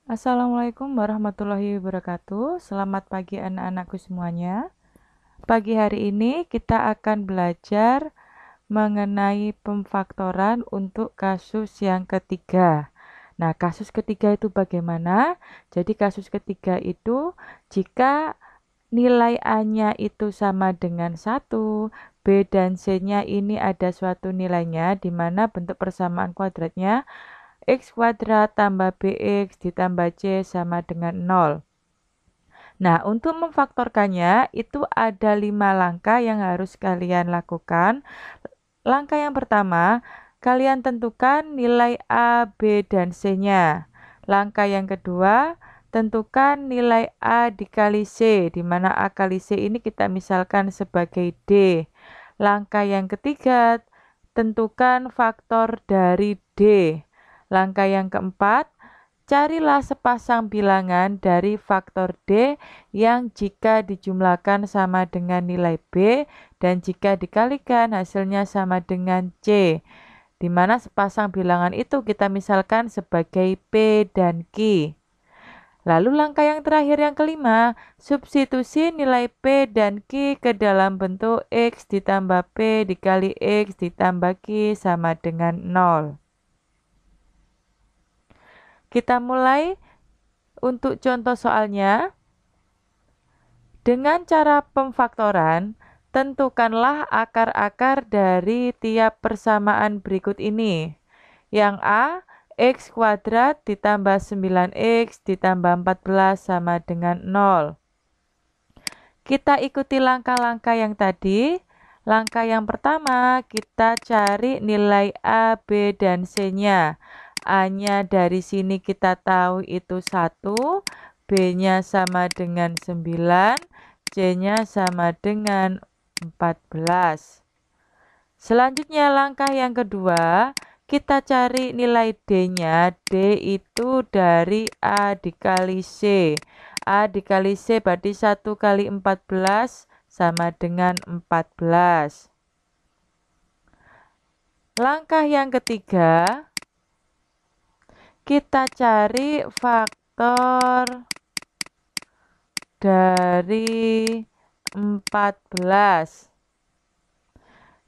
Assalamualaikum warahmatullahi wabarakatuh. Selamat pagi anak-anakku semuanya. Pagi hari ini kita akan belajar mengenai pemfaktoran untuk kasus yang ketiga. Nah, kasus ketiga itu bagaimana? Jadi kasus ketiga itu jika nilai A-nya itu sama dengan 1, B dan C-nya ini ada suatu nilainya di mana bentuk persamaan kuadratnya X kuadrat tambah BX ditambah C sama dengan 0. Nah, untuk memfaktorkannya itu ada 5 langkah yang harus kalian lakukan. Langkah yang pertama, kalian tentukan nilai A, B, dan C-nya. Langkah yang kedua, tentukan nilai A dikali C, di mana A kali C ini kita misalkan sebagai D. Langkah yang ketiga, tentukan faktor dari D. Langkah yang keempat, carilah sepasang bilangan dari faktor D yang jika dijumlahkan sama dengan nilai B dan jika dikalikan hasilnya sama dengan C, di mana sepasang bilangan itu kita misalkan sebagai P dan Q. Lalu langkah yang terakhir yang kelima, substitusi nilai P dan Q ke dalam bentuk X ditambah P dikali X ditambah Q sama dengan 0. Kita mulai untuk contoh soalnya. Dengan cara pemfaktoran, tentukanlah akar-akar dari tiap persamaan berikut ini. Yang A, X kuadrat ditambah 9X ditambah 14 sama dengan 0. Kita ikuti langkah-langkah yang tadi. Langkah yang pertama, kita cari nilai A, B, dan C-nya. A-nya dari sini kita tahu itu 1, B-nya sama dengan 9, C-nya sama dengan 14. Selanjutnya langkah yang kedua, kita cari nilai D-nya. D itu dari A dikali C. A dikali C berarti 1 kali 14 sama dengan 14. Langkah yang ketiga, kita cari faktor dari 14.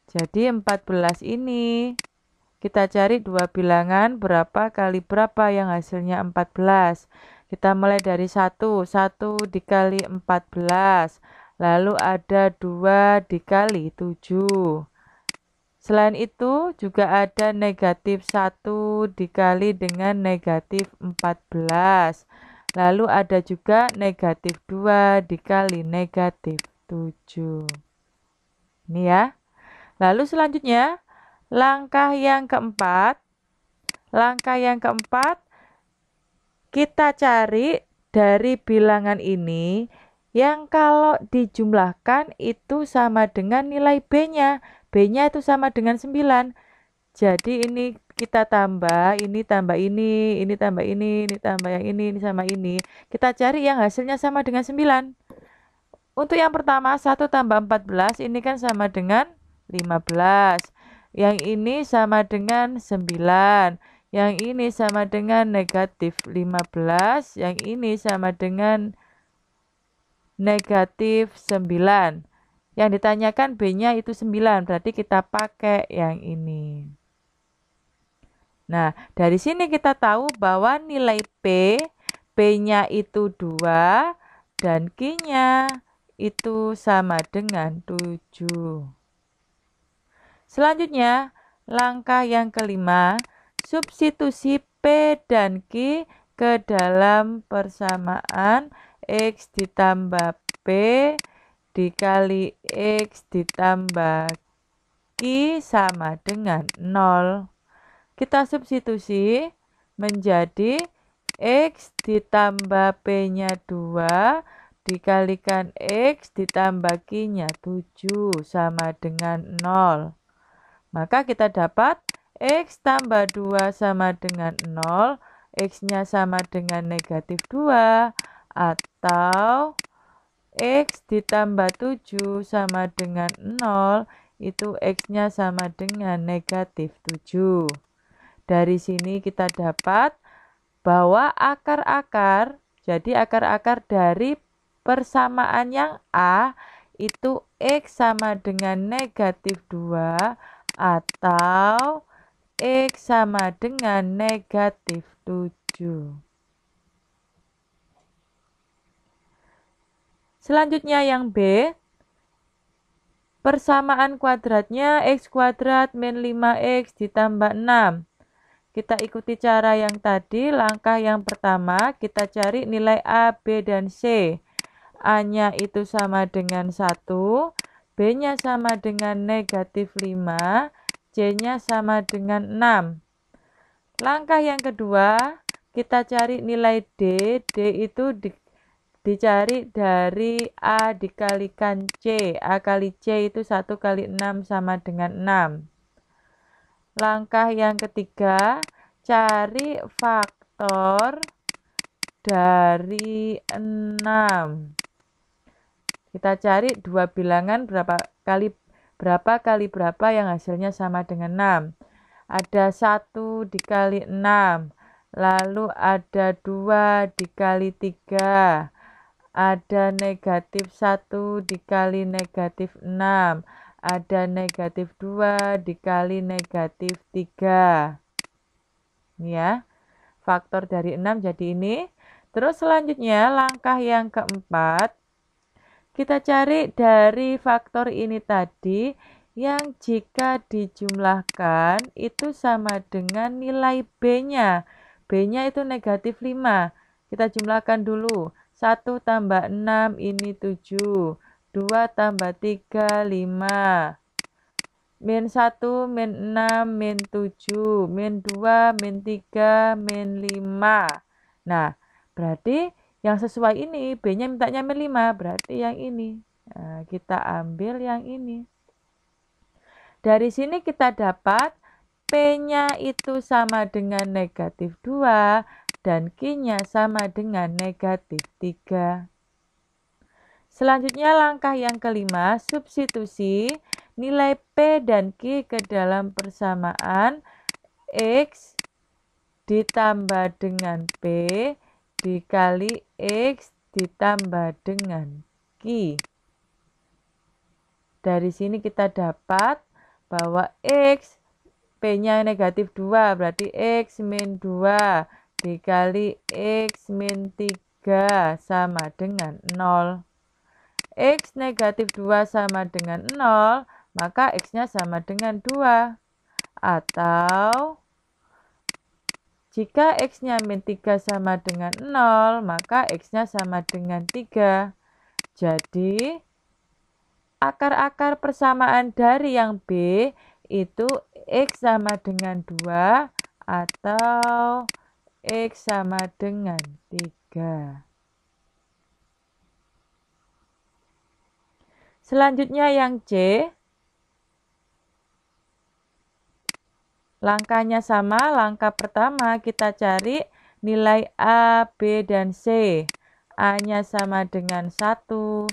Jadi 14 ini kita cari dua bilangan berapa kali berapa yang hasilnya 14. Kita mulai dari 1 dikali 14. Lalu ada 2 dikali 7. Selain itu juga ada negatif 1 dikali dengan negatif 14. Lalu ada juga negatif 2 dikali negatif 7. Ini ya. Lalu selanjutnya, langkah yang keempat. Langkah yang keempat, kita cari dari bilangan ini yang kalau dijumlahkan itu sama dengan nilai B-nya. B-nya itu sama dengan 9. Jadi ini kita tambah ini tambah ini tambah ini tambah yang ini sama ini. Kita cari yang hasilnya sama dengan 9. Untuk yang pertama 1 tambah 14 ini kan sama dengan 15. Yang ini sama dengan 9. Yang ini sama dengan negatif 15. Yang ini sama dengan negatif 9. Yang ditanyakan B-nya itu 9, berarti kita pakai yang ini. Nah, dari sini kita tahu bahwa nilai P-nya itu 2, dan Q-nya itu sama dengan 7. Selanjutnya, langkah yang kelima, substitusi P dan Q ke dalam persamaan X ditambah P dikali X ditambah Q sama dengan 0. Kita substitusi menjadi X ditambah P-nya 2 dikalikan X ditambah Q-nya 7 sama dengan 0. Maka kita dapat X tambah 2 sama dengan 0, X-nya sama dengan negatif 2, atau X ditambah 7 sama dengan 0, itu X-nya sama dengan negatif 7. Dari sini kita dapat bahwa akar-akar, jadi akar-akar dari persamaan yang A itu X sama dengan negatif 2 atau X sama dengan negatif 7. Selanjutnya yang B, persamaan kuadratnya X kuadrat min 5X ditambah 6. Kita ikuti cara yang tadi. Langkah yang pertama, kita cari nilai A, B, dan C. A-nya itu sama dengan 1, B-nya sama dengan negatif 5, C-nya sama dengan 6. Langkah yang kedua, kita cari nilai D. D itu dicari dari A dikalikan C. A kali C itu 1 kali 6 sama dengan 6. Langkah yang ketiga, cari faktor dari 6. Kita cari dua bilangan berapa kali berapa yang hasilnya sama dengan 6. Ada 1 dikali 6, lalu ada 2 dikali 3, ada negatif 1 dikali negatif 6, ada negatif 2 dikali negatif 3. Ini ya, faktor dari 6 jadi ini. Terus selanjutnya langkah yang keempat, kita cari dari faktor ini tadi yang jika dijumlahkan itu sama dengan nilai B-nya. B-nya itu negatif 5. Kita jumlahkan dulu. 1 tambah 6 ini 7. 2 tambah 3, 5. Min 1, min 6, min 7. Min 2, min 3, min 5. Nah, berarti yang sesuai ini, B-nya mintanya min 5, berarti yang ini. Nah, kita ambil yang ini. Dari sini kita dapat P-nya itu sama dengan negatif 2 dan Q-nya sama dengan negatif 3. Selanjutnya langkah yang kelima, substitusi nilai P dan Q ke dalam persamaan X ditambah dengan P dikali X ditambah dengan Q. Dari sini kita dapat bahwa X, P-nya negatif 2, berarti X min 2 dikali X min 3 sama dengan 0. X negatif 2 sama dengan 0, maka X-nya sama dengan 2. Atau jika X-nya min 3 sama dengan 0, maka X-nya sama dengan 3. Jadi akar-akar persamaan dari yang B itu X sama dengan 2 atau X sama dengan 3. Selanjutnya yang C. Langkahnya sama. Langkah pertama kita cari nilai A, B, dan C. A-nya sama dengan 1.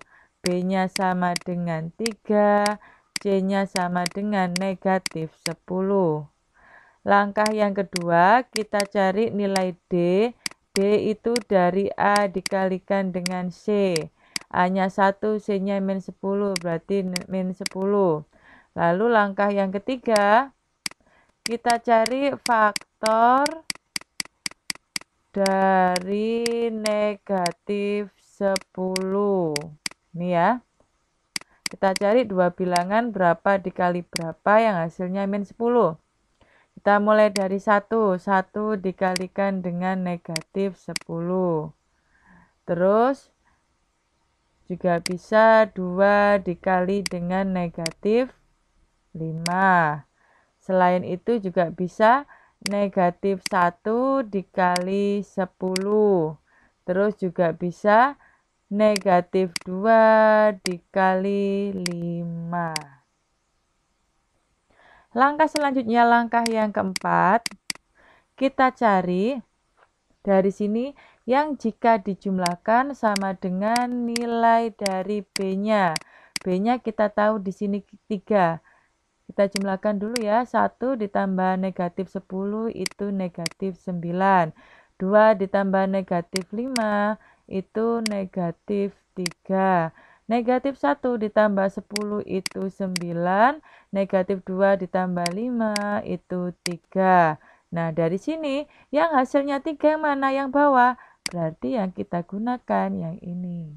B-nya sama dengan 3, C-nya sama dengan negatif 10. Langkah yang kedua, kita cari nilai D. D itu dari A dikalikan dengan C. A-nya 1, C-nya min 10, berarti min 10. Lalu langkah yang ketiga, kita cari faktor dari negatif 10. Ini ya, kita cari dua bilangan berapa dikali berapa yang hasilnya min 10. Kita mulai dari 1. 1 dikalikan dengan negatif 10. Terus juga bisa 2 dikali dengan negatif 5. Selain itu juga bisa negatif 1 dikali 10. Terus juga bisa negatif 2 dikali 5. Langkah selanjutnya, langkah yang keempat, kita cari dari sini yang jika dijumlahkan sama dengan nilai dari B-nya. B-nya kita tahu di sini 3. Kita jumlahkan dulu ya. 1 ditambah negatif 10 itu negatif 9. 2 ditambah negatif 5 itu negatif 3. Negatif 1 ditambah 10 itu 9. Negatif 2 ditambah 5 itu 3. Nah, dari sini yang hasilnya 3 yang mana? Yang bawah. Berarti yang kita gunakan yang ini.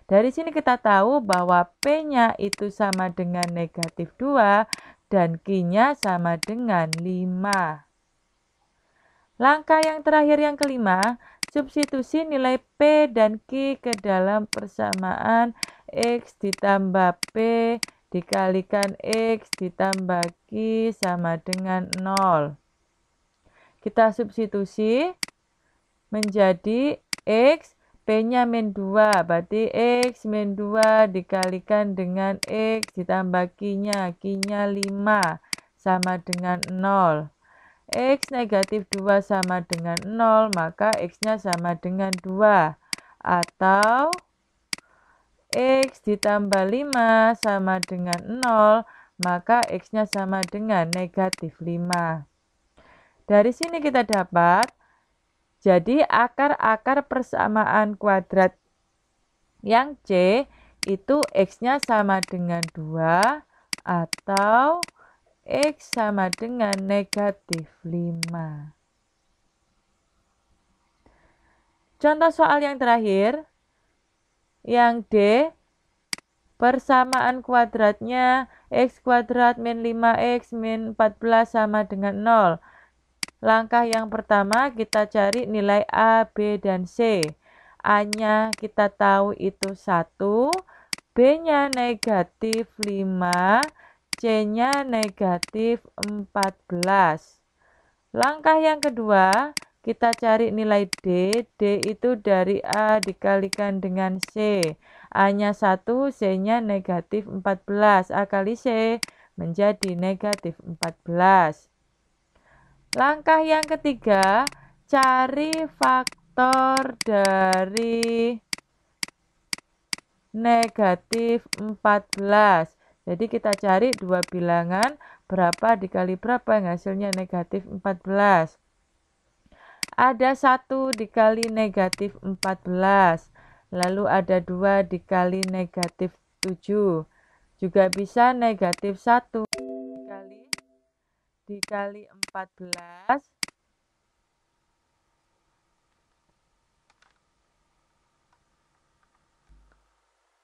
Dari sini kita tahu bahwa P-nya itu sama dengan negatif 2 dan Q-nya sama dengan 5. Langkah yang terakhir yang kelima, substitusi nilai P dan Q ke dalam persamaan X ditambah P dikalikan X ditambah Q sama dengan 0. Kita substitusi menjadi X, P-nya min 2, berarti X min 2 dikalikan dengan X ditambah Q-nya 5 sama dengan 0. X negatif 2 sama dengan 0, maka X-nya sama dengan 2. Atau X ditambah 5 sama dengan 0, maka X-nya sama dengan negatif 5. Dari sini kita dapat, jadi akar-akar persamaan kuadrat yang C itu X-nya sama dengan 2 atau X sama dengan negatif 5. Contoh soal yang terakhir, yang D, persamaan kuadratnya X kuadrat min 5X min 14 sama dengan 0. Langkah yang pertama kita cari nilai A, B, dan C. A-nya kita tahu itu 1, B-nya negatif 5, C-nya negatif 14. Langkah yang kedua, kita cari nilai D. D itu dari A dikalikan dengan C. A-nya 1, C-nya negatif 14. A kali C menjadi negatif 14. Langkah yang ketiga, cari faktor dari negatif 14. Jadi kita cari dua bilangan, berapa dikali berapa yang hasilnya negatif 14. Ada 1 dikali negatif 14. Lalu ada 2 dikali negatif 7. Juga bisa negatif 1 dikali 14.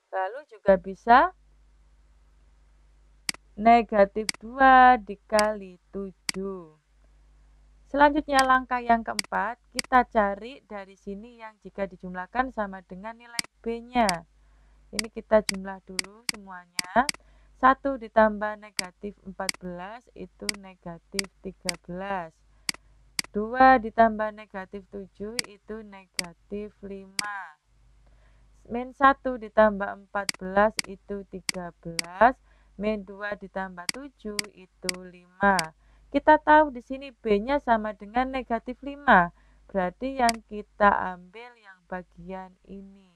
Lalu juga bisa negatif 2 dikali 7. Selanjutnya langkah yang keempat, kita cari dari sini yang jika dijumlahkan sama dengan nilai B-nya. Ini kita jumlah dulu semuanya. 1 ditambah negatif 14 itu negatif 13. 2 ditambah negatif 7 itu negatif 5. Min 1 ditambah 14 itu 13. Min 2 ditambah 7 itu 5. Kita tahu di sini B-nya sama dengan negatif 5. Berarti yang kita ambil yang bagian ini.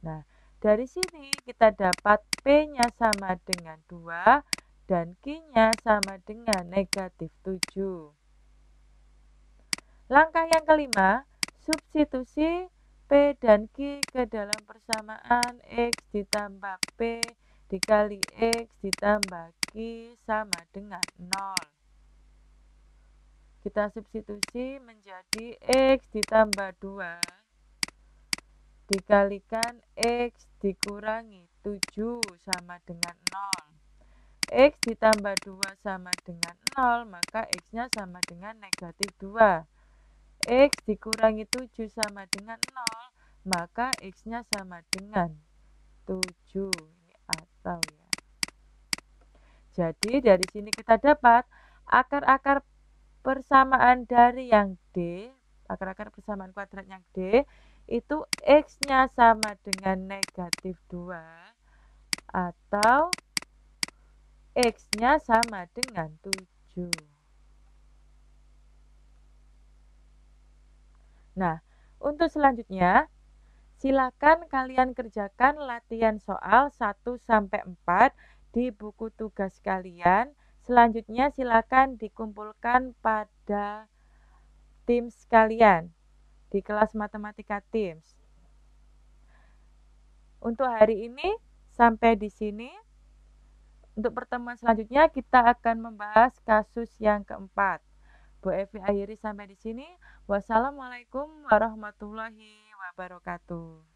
Nah, dari sini kita dapat P-nya sama dengan 2 dan Q-nya sama dengan negatif 7. Langkah yang kelima, substitusi P dan Q ke dalam persamaan X ditambah P dikali X ditambah Q sama dengan 0. Kita substitusi menjadi X ditambah 2 dikalikan X dikurangi 7 sama dengan 0. X ditambah 2 sama dengan 0, maka X-nya sama dengan negatif 2. X dikurangi 7 sama dengan 0, maka X-nya sama dengan 7. Ini atau ya. Jadi dari sini kita dapat akar-akar persamaan dari yang D, akar-akar persamaan kuadrat yang D, itu X-nya sama dengan negatif 2 atau X-nya sama dengan 7. Nah, untuk selanjutnya, silakan kalian kerjakan latihan soal 1-4 di buku tugas kalian. Selanjutnya silakan dikumpulkan pada Teams kalian di kelas matematika Teams. Untuk hari ini sampai di sini. Untuk pertemuan selanjutnya kita akan membahas kasus yang keempat. Bu Evi akhiri sampai di sini. Wassalamualaikum warahmatullahi wabarakatuh.